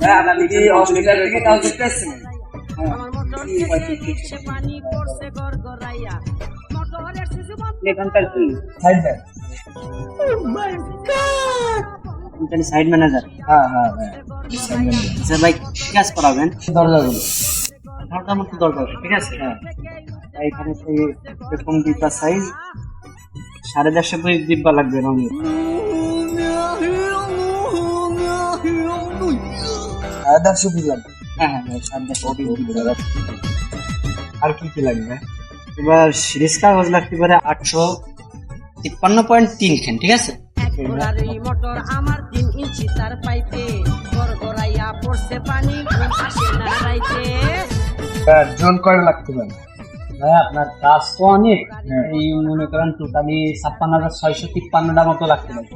হ্যাঁ আমি কি হসপিটাল থেকে কাজ করতেছি এখানকার কি সাইড ম্যান সাইড ম্যানেজার হ্যাঁ হ্যাঁ হ্যাঁ আচ্ছা ভাই কি কাজ করাবেন দরজাগুলো দরজার মতো দরজা ঠিক আছে হ্যাঁ এখানে সেই এরকম ডিব্বা সাইজ 150 করে ডিব্বা লাগবে রঙের 150 পিস লাগবে হ্যাঁ হ্যাঁ 150 পিস ডিব্বা আর কি কি লাগবে এবার সিরিজ কাগজ লাগতে পারে 853.3 খান ঠিক আছে মোটর আমার 3 ইঞ্চি তার পাইপে গড়গড়াইয়া পড়ছে পানি আসে না রাইতে জন কয়টা লাগতে পারে ভাই আপনার কাজ তো অনেক এই মনে করেন টোটালি 56,653টা মতো লাগতে পারে